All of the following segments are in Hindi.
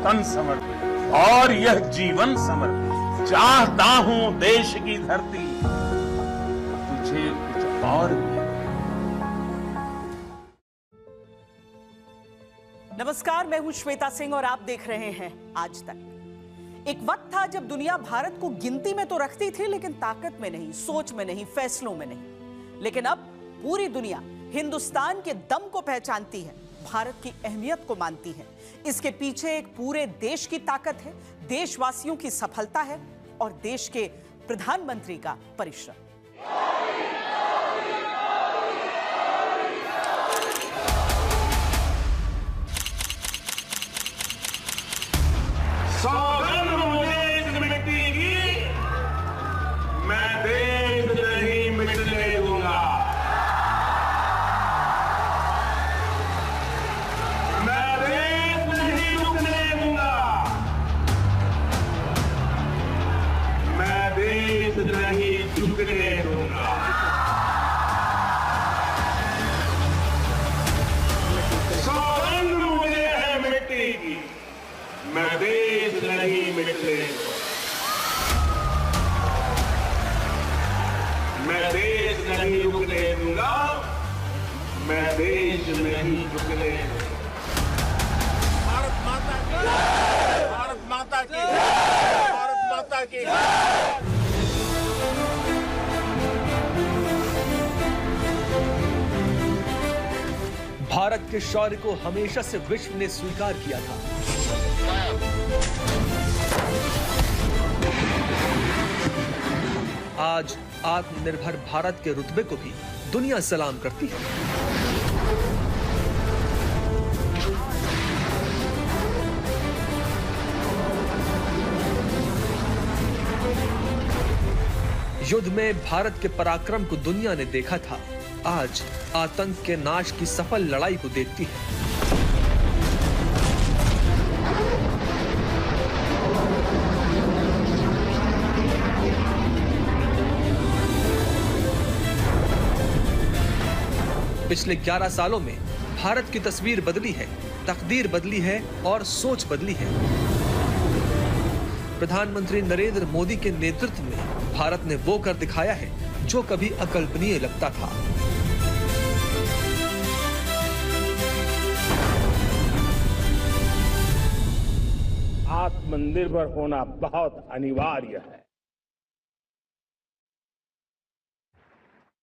तन समर्पित और यह जीवन समर्पित। चाहता हूं देश की धरती तुझे कुछ और भी। नमस्कार, मैं हूं श्वेता सिंह और आप देख रहे हैं आज तक। एक वक्त था जब दुनिया भारत को गिनती में तो रखती थी, लेकिन ताकत में नहीं, सोच में नहीं, फैसलों में नहीं। लेकिन अब पूरी दुनिया हिंदुस्तान के दम को पहचानती है, भारत की अहमियत को मानती है। इसके पीछे एक पूरे देश की ताकत है, देशवासियों की सफलता है और देश के प्रधानमंत्री का परिश्रम। सौगंध मुझे इस मिट्टी की, मैं देश नहीं मिटने दूंगा। मैं देश नहीं रुकने दूंगा। मैं देश नहीं झुकने दूंगा। सौगंध मुझे है मिट्टी की, मैं देश नहीं मिटने दूंगा। मैं देश नहीं रुकने दूंगा। मैं देश नहीं झुकने दूंगा। भारत माता की, भारत माता की, भारत माता की। भारत के शौर्य को हमेशा से विश्व ने स्वीकार किया था। आज आत्मनिर्भर भारत के रुतबे को भी दुनिया सलाम करती है। युद्ध में भारत के पराक्रम को दुनिया ने देखा था, आज आतंक के नाश की सफल लड़ाई को देखती है। पिछले 11 सालों में भारत की तस्वीर बदली है, तकदीर बदली है और सोच बदली है। प्रधानमंत्री नरेंद्र मोदी के नेतृत्व में भारत ने वो कर दिखाया है जो कभी अकल्पनीय लगता था। आत्मनिर्भर होना बहुत अनिवार्य है।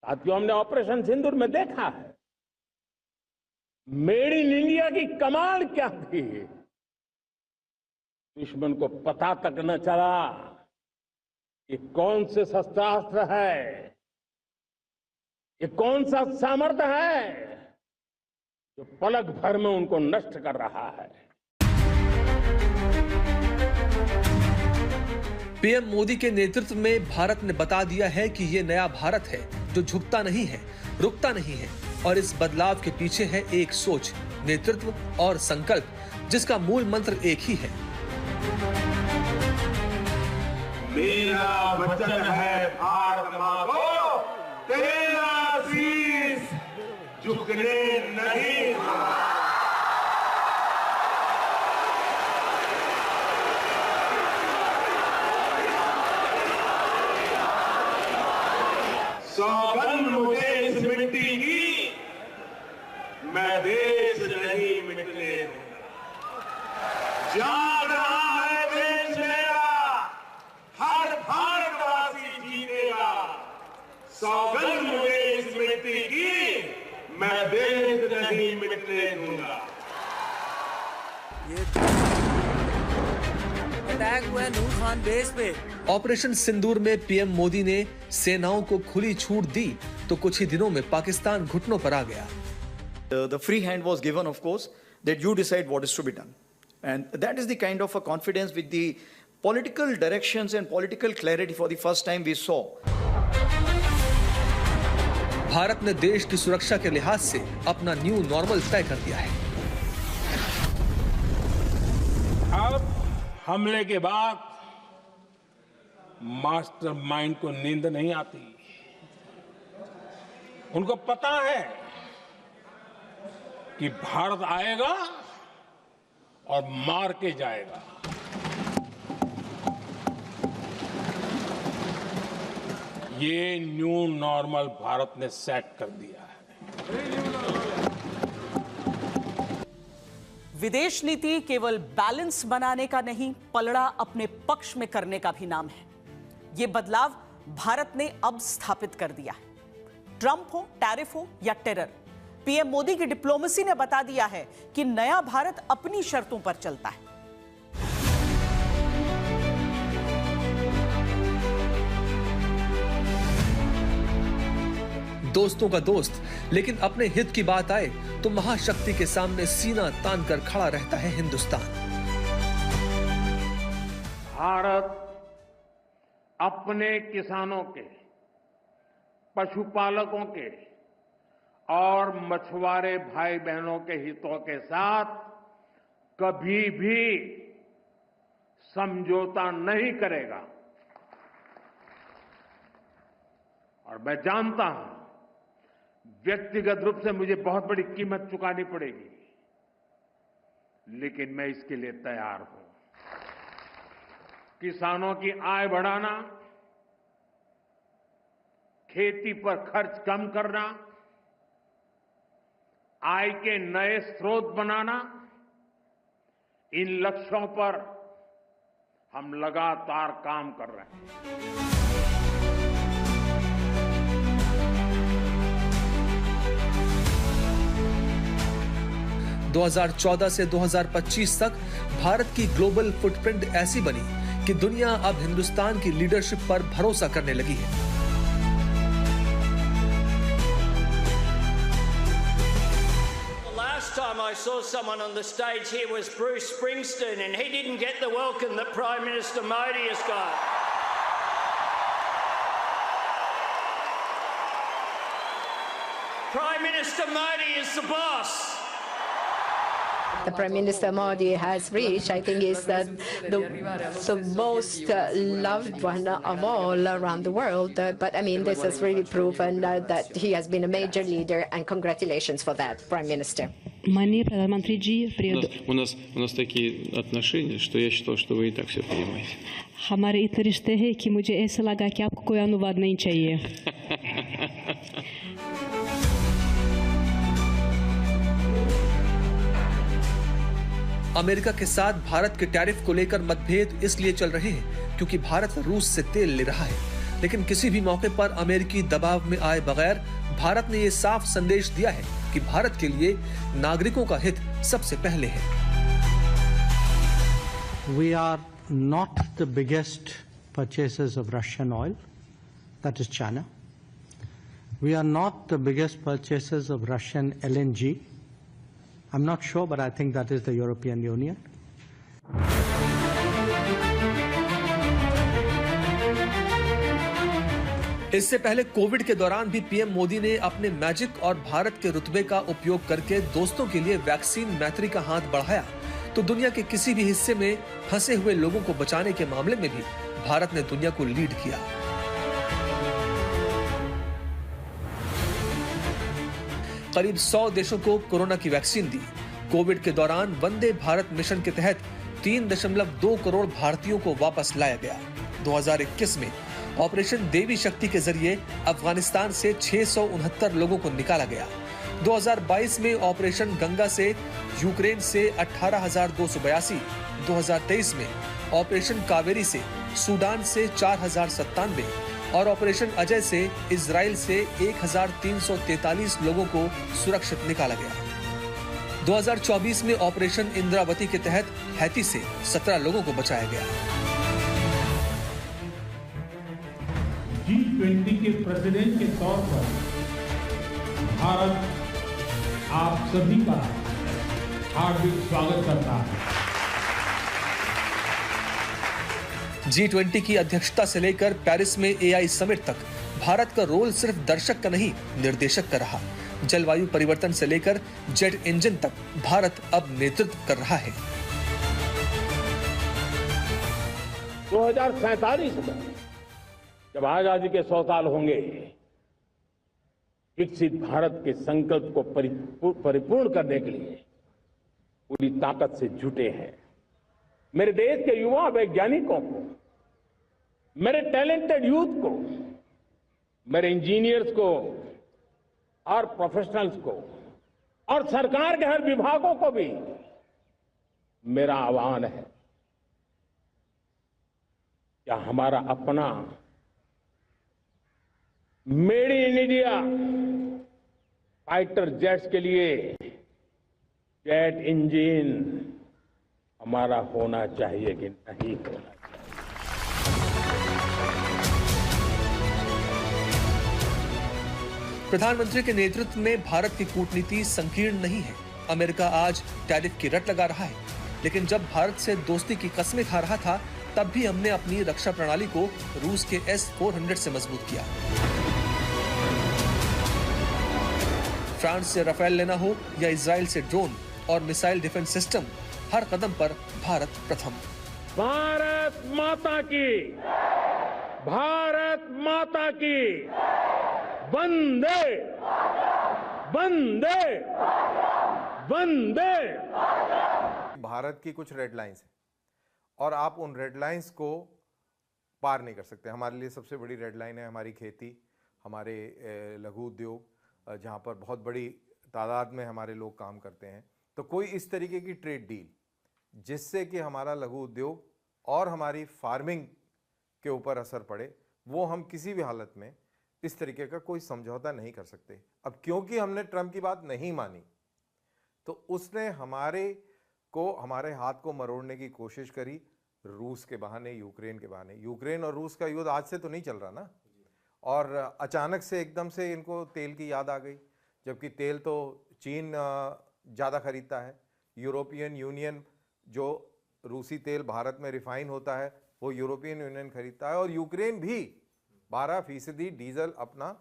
साथियों, हमने ऑपरेशन सिंदूर में देखा है मेड इन इंडिया की कमाल क्या थी। दुश्मन को पता तक न चला ये कौन से शस्त्रास्त्र है, ये कौन सा सामर्थ्य है जो पलक भर में उनको नष्ट कर रहा है। पीएम मोदी के नेतृत्व में भारत ने बता दिया है कि ये नया भारत है जो झुकता नहीं है, रुकता नहीं है। और इस बदलाव के पीछे है एक सोच, नेतृत्व और संकल्प, जिसका मूल मंत्र एक ही है। मेरा वचन है भारत मां को, तेरा शीश झुकने नहीं दूंगा। सौगंध मुझे इस मिट्टी की, मैं देश नहीं मिटने दूंगा। जाग रहा है देश मेरा, हर भारतवासी जीतेगा। सौगंध मुझे इस मिट्टी की, मैं देश नहीं मिटने दूंगा। अटैक हुआ है नूर खान बेस पे। ऑपरेशन सिंदूर में पीएम मोदी ने सेनाओं को खुली छूट दी तो कुछ ही दिनों में पाकिस्तान घुटनों पर आ गया। The free hand was given, of course, that you decide what is to be done. And that is the kind of a confidence with the political directions and political clarity for the first time we saw. Bharat ने देश की सुरक्षा के लिहाज से अपना न्यू नॉर्मल तय कर दिया है। अब हमले के बाद मास्टरमाइंड को नींद नहीं आती। उनको पता है कि भारत आएगा और मार के जाएगा। ये न्यू नॉर्मल भारत ने सेट कर दिया है। विदेश नीति केवल बैलेंस बनाने का नहीं, पलड़ा अपने पक्ष में करने का भी नाम है। यह बदलाव भारत ने अब स्थापित कर दिया है। ट्रंप हो, टैरिफ हो या टेरर, पीएम मोदी की डिप्लोमेसी ने बता दिया है कि नया भारत अपनी शर्तों पर चलता है। दोस्तों का दोस्त, लेकिन अपने हित की बात आए तो महाशक्ति के सामने सीना तान कर खड़ा रहता है हिंदुस्तान। भारत अपने किसानों के, पशुपालकों के और मछुआरे भाई बहनों के हितों के साथ कभी भी समझौता नहीं करेगा। और मैं जानता हूं व्यक्तिगत रूप से मुझे बहुत बड़ी कीमत चुकानी पड़ेगी, लेकिन मैं इसके लिए तैयार हूं। किसानों की आय बढ़ाना, खेती पर खर्च कम करना, आय के नए स्रोत बनाना, इन लक्ष्यों पर हम लगातार काम कर रहे हैं। 2014 से 2025 तक भारत की ग्लोबल फुटप्रिंट ऐसी बनी कि दुनिया अब हिंदुस्तान की लीडरशिप पर भरोसा करने लगी है। Last time I saw someone on the stage here was Bruce Springsteen, and he didn't get the welcome that Prime Minister Modi has got. Prime Minister Modi is the boss. The Prime Minister Modi has reached, I think, is the most loved one of all around the world. But I mean, this has really proven that he has been a major leader, and congratulations for that, Prime Minister. Маанилийо प्रधानमंत्री जी, у нас такие отношения, что я считал, что вы и так все понимаете. हमारे इतने रिश्ते हैं कि मुझे ऐसा लगा कि आपको कोई अनुवाद नहीं चाहिए। अमेरिका के साथ भारत के टैरिफ को लेकर मतभेद इसलिए चल रहे हैं क्योंकि भारत रूस से तेल ले रहा है, लेकिन किसी भी मौके पर अमेरिकी दबाव में आए बगैर भारत ने ये साफ संदेश दिया है कि भारत के लिए नागरिकों का हित सबसे पहले है। We are not the biggest purchasers of Russian oil, that is China. We are not the biggest purchasers of Russian LNG. I'm not sure, but I think that is the European Union. इससे पहले कोविड के दौरान भी पीएम मोदी ने अपने मैजिक और भारत के रुतबे का उपयोग करके दोस्तों के लिए वैक्सीन मैत्री का हाथ बढ़ाया, तो दुनिया के किसी भी हिस्से में फंसे हुए लोगों को बचाने के मामले में भी भारत ने दुनिया को लीड किया। करीब 100 देशों को कोरोना की वैक्सीन दी। कोविड के दौरान वंदे भारत मिशन के तहत 3.2 करोड़ भारतीयों को वापस लाया गया। 2021 में ऑपरेशन देवी शक्ति के जरिए अफगानिस्तान से 669 लोगों को निकाला गया। 2022 में ऑपरेशन गंगा से यूक्रेन से 18,282, 2023 में ऑपरेशन कावेरी से सूडान से 4,097 और ऑपरेशन अजय से इजराइल से 1,343 लोगों को सुरक्षित निकाला गया। 2024 में ऑपरेशन इंद्रावती के तहत हैती से 17 लोगों को बचाया गया। G20 के प्रेसिडेंट के तौर पर भारत आप सभी का हार्दिक स्वागत करता है। G20 की अध्यक्षता से लेकर पेरिस में AI समिट तक भारत का रोल सिर्फ दर्शक का नहीं, निर्देशक का रहा। जलवायु परिवर्तन से लेकर जेट इंजन तक भारत अब नेतृत्व कर रहा है। 2047 में जब आजादी के 100 साल होंगे, विकसित भारत के संकल्प को परिपूर्ण करने के लिए पूरी ताकत से जुटे हैं। मेरे देश के युवा वैज्ञानिकों को, मेरे टैलेंटेड यूथ को, मेरे इंजीनियर्स को और प्रोफेशनल्स को और सरकार के हर विभागों को भी मेरा आह्वान है, क्या हमारा अपना made in India fighter jets के लिए जेट इंजन हमारा होना चाहिए कि नहीं होना चाहिए? प्रधानमंत्री के नेतृत्व में भारत की कूटनीति संकीर्ण नहीं है। अमेरिका आज टैरिफ की रट लगा रहा है, लेकिन जब भारत से दोस्ती की कस्में खा रहा था तब भी हमने अपनी रक्षा प्रणाली को रूस के S-400 से मजबूत किया। फ्रांस से राफेल लेना हो या इजराइल से ड्रोन और मिसाइल डिफेंस सिस्टम, हर कदम पर भारत प्रथम। भारत माता की, भारत माता की, वंदे वंदे वंदे। भारत की कुछ रेड लाइंस हैं और आप उन रेड लाइंस को पार नहीं कर सकते। हमारे लिए सबसे बड़ी रेड लाइन है हमारी खेती, हमारे लघु उद्योग, जहाँ पर बहुत बड़ी तादाद में हमारे लोग काम करते हैं। तो कोई इस तरीके की ट्रेड डील जिससे कि हमारा लघु उद्योग और हमारी फार्मिंग के ऊपर असर पड़े, वो हम किसी भी हालत में इस तरीके का कोई समझौता नहीं कर सकते। अब क्योंकि हमने ट्रंप की बात नहीं मानी तो उसने हमारे हाथ को मरोड़ने की कोशिश करी, रूस के बहाने, यूक्रेन के बहाने। यूक्रेन और रूस का युद्ध आज से तो नहीं चल रहा ना, और अचानक से एकदम से इनको तेल की याद आ गई, जबकि तेल तो चीन ज़्यादा खरीदता है। यूरोपियन यूनियन, जो रूसी तेल भारत में रिफाइन होता है वो यूरोपियन यूनियन खरीदता है, और यूक्रेन भी 12% डीजल अपना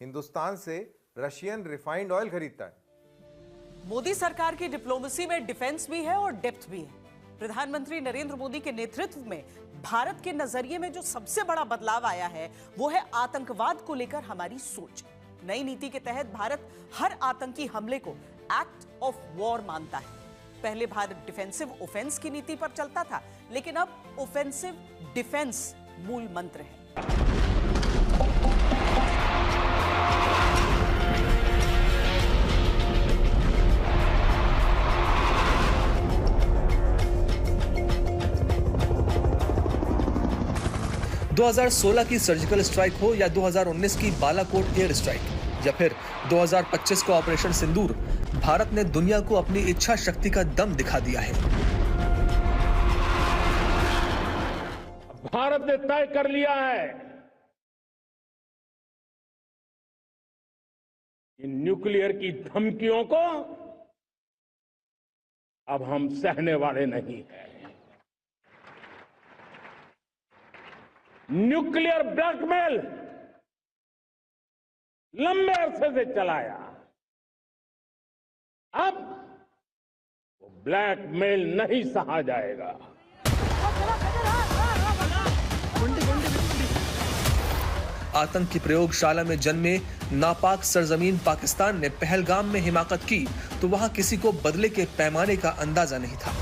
हिंदुस्तान से रशियन रिफाइंड ऑयल खरीदता है। मोदी सरकार की डिप्लोमेसी में डिफेंस भी है और डेप्थ भी है। प्रधानमंत्री नरेंद्र मोदी के नेतृत्व में भारत के नजरिए में जो सबसे बड़ा बदलाव आया है वो है आतंकवाद को लेकर हमारी सोच। नई नीति के तहत भारत हर आतंकी हमले को एक्ट ऑफ वॉर मानता है। पहले भारत डिफेंसिव ऑफेंस की नीति पर चलता था, लेकिन अब ऑफेंसिव डिफेंस मूल मंत्र है। 2016 की सर्जिकल स्ट्राइक हो या 2019 की बालाकोट एयर स्ट्राइक या फिर 2025 का ऑपरेशन सिंदूर, भारत ने दुनिया को अपनी इच्छा शक्ति का दम दिखा दिया है। भारत ने तय कर लिया है कि न्यूक्लियर की धमकियों को अब हम सहने वाले नहीं हैं। न्यूक्लियर ब्लैकमेल लंबे अरसे से चलाया, अब वो ब्लैकमेल नहीं सहा जाएगा। आतंक की प्रयोगशाला में जन्मे नापाक सरजमीन पाकिस्तान ने पहलगाम में हिमाकत की तो वहां किसी को बदले के पैमाने का अंदाजा नहीं था।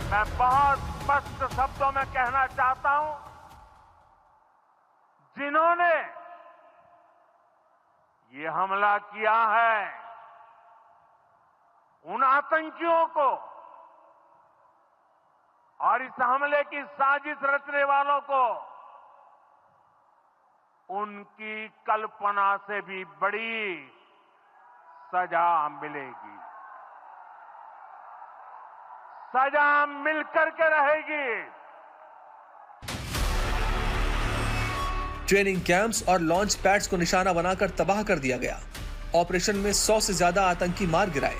मैं बहुत स्पष्ट शब्दों में कहना चाहता हूं, जिन्होंने ये हमला किया है उन आतंकियों को और इस हमले की साजिश रचने वालों को उनकी कल्पना से भी बड़ी सजा मिलेगी। सजा मिलकर के रहेगी। ट्रेनिंग कैंप्स और लॉन्च पैड्स को निशाना बनाकर तबाह कर दिया गया। ऑपरेशन में 100 से ज्यादा आतंकी मार गिराए।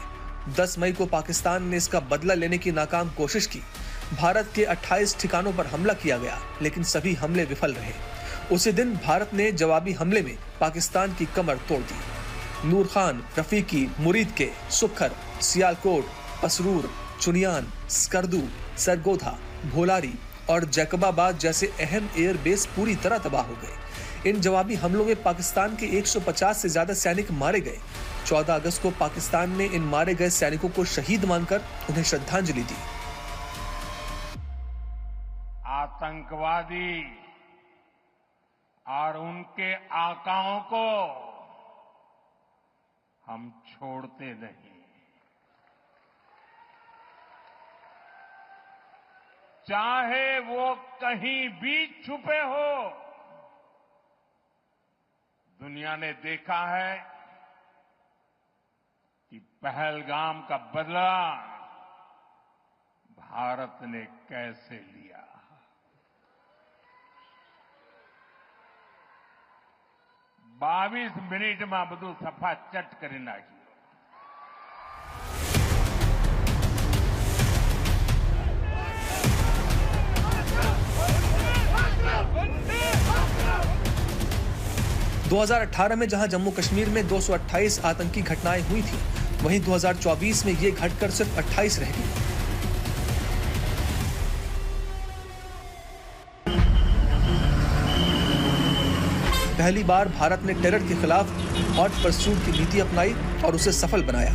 10 मई को पाकिस्तान ने इसका बदला लेने की नाकाम कोशिश की। भारत के 28 ठिकानों पर हमला किया गया, लेकिन सभी हमले विफल रहे। उसी दिन भारत ने जवाबी हमले में पाकिस्तान की कमर तोड़ दी। नूर खान, रफीकी, मुरीद के, सुखर, सियालकोट, पसरूर, चुनियान, स्कर्दू, सरगोधा, भोलारी और जैकबाबाद जैसे अहम एयर बेस पूरी तरह तबाह हो गए। इन जवाबी हमलों में पाकिस्तान के 150 से ज्यादा सैनिक मारे गए। 14 अगस्त को पाकिस्तान ने इन मारे गए सैनिकों को शहीद मानकर उन्हें श्रद्धांजलि दी। आतंकवादी और उनके आकाओं को हम छोड़ते नहीं। चाहे वो कहीं भी छुपे हो, दुनिया ने देखा है कि पहलगाम का बदला भारत ने कैसे लिया। बावीस मिनिट में બધું સફા ચટ કરી નાખ્યું। दो 2018 में जहां जम्मू कश्मीर में 228 आतंकी घटनाएं हुई थी, वहीं 2024 में ये घटकर सिर्फ 28 रह गई। पहली बार भारत ने टेरर के खिलाफ हॉट परस्यूट की नीति अपनाई और उसे सफल बनाया।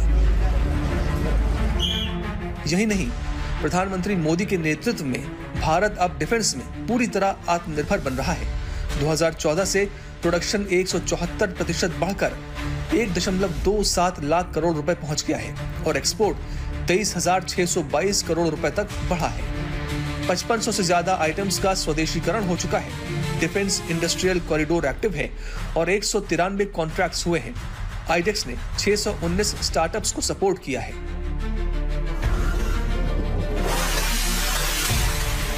यही नहीं, प्रधानमंत्री मोदी के नेतृत्व में भारत अब डिफेंस में पूरी तरह आत्मनिर्भर बन रहा है। 2014 से प्रोडक्शन 174% बढ़कर 1.27 लाख करोड़ रुपए पहुंच गया है और एक्सपोर्ट 23,622 करोड़ रुपए तक बढ़ा है। 5500 से ज्यादा आइटम्स का स्वदेशीकरण हो चुका है। डिफेंस इंडस्ट्रियल कॉरिडोर एक्टिव है और 193 कॉन्ट्रैक्ट्स हुए हैं। आईडेक्स ने 619 स्टार्टअप्स को सपोर्ट किया है।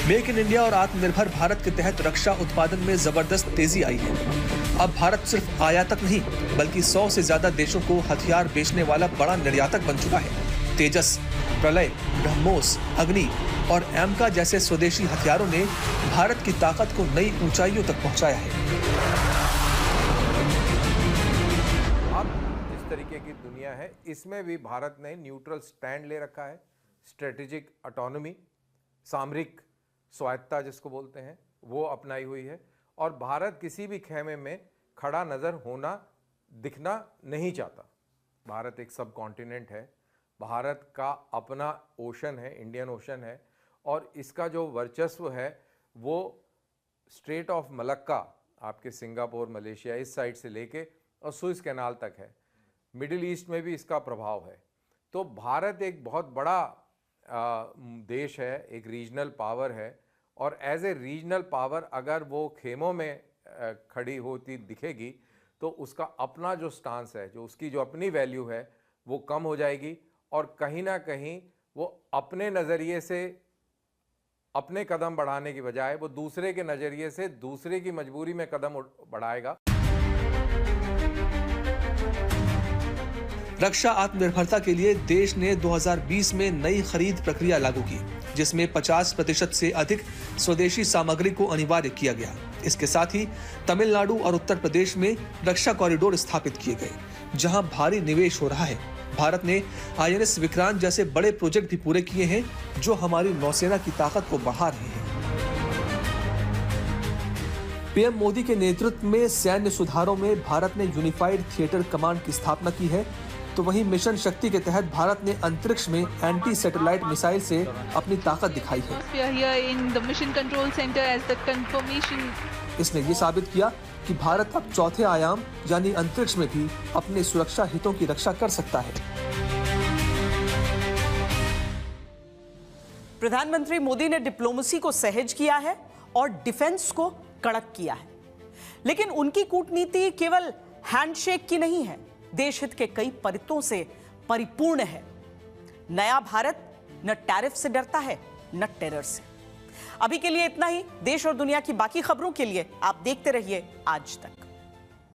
मेक इन इंडिया और आत्मनिर्भर भारत के तहत रक्षा उत्पादन में जबरदस्त तेजी आई है। अब भारत सिर्फ आयातक नहीं बल्कि 100 से ज्यादा देशों को हथियार बेचने वाला बड़ा निर्यातक बन चुका है। तेजस, प्रलय, ब्रह्मोस, अग्नि और एमका जैसे स्वदेशी हथियारों ने भारत की ताकत को नई ऊंचाइयों तक पहुंचाया है। अब जिस तरीके की दुनिया है, इसमें भी भारत ने न्यूट्रल स्टैंड ले रखा है। स्ट्रेटेजिक ऑटोनॉमी, सामरिक स्वायत्ता जिसको बोलते हैं, वो अपनाई हुई है और भारत किसी भी खेमे में खड़ा नजर होना, दिखना नहीं चाहता। भारत एक सब कॉन्टिनेंट है, भारत का अपना ओशन है, इंडियन ओशन है और इसका जो वर्चस्व है वो स्ट्रेट ऑफ मलक्का, आपके सिंगापुर, मलेशिया इस साइड से लेके और सुएज कैनाल तक है। मिडिल ईस्ट में भी इसका प्रभाव है। तो भारत एक बहुत बड़ा देश है, एक रीजनल पावर है और एज ए रीजनल पावर अगर वो खेमों में खड़ी होती दिखेगी तो उसका अपना जो स्टांस है, जो उसकी जो अपनी वैल्यू है वो कम हो जाएगी और कहीं ना कहीं वो अपने नज़रिए से अपने कदम बढ़ाने की बजाय वो दूसरे के नज़रिए से दूसरे की मजबूरी में कदम बढ़ाएगा। रक्षा आत्मनिर्भरता के लिए देश ने 2020 में नई खरीद प्रक्रिया लागू की, जिसमें 50% से अधिक स्वदेशी सामग्री को अनिवार्य किया गया। इसके साथ ही तमिलनाडु और उत्तर प्रदेश में रक्षा कॉरिडोर स्थापित किए गए, जहां भारी निवेश हो रहा है। भारत ने INS विक्रांत जैसे बड़े प्रोजेक्ट भी पूरे किए हैं, जो हमारी नौसेना की ताकत को बढ़ा रहे हैं। पीएम मोदी के नेतृत्व में सैन्य सुधारों में भारत ने यूनिफाइड थिएटर कमांड की स्थापना की है, तो वहीं मिशन शक्ति के तहत भारत ने अंतरिक्ष में एंटी सैटेलाइट मिसाइल से अपनी ताकत दिखाई है। इसने ये साबित किया कि भारत अब चौथे आयाम यानी अंतरिक्ष में भी अपने सुरक्षा हितों की रक्षा कर सकता है। प्रधानमंत्री मोदी ने डिप्लोमेसी को सहज किया है और डिफेंस को कड़क किया है, लेकिन उनकी कूटनीति केवल हैंडशेक की नहीं है, देश हित के कई परितों से परिपूर्ण है। नया भारत न टैरिफ से डरता है न टेरर से। अभी के लिए इतना ही। देश और दुनिया की बाकी खबरों के लिए आप देखते रहिए आज तक।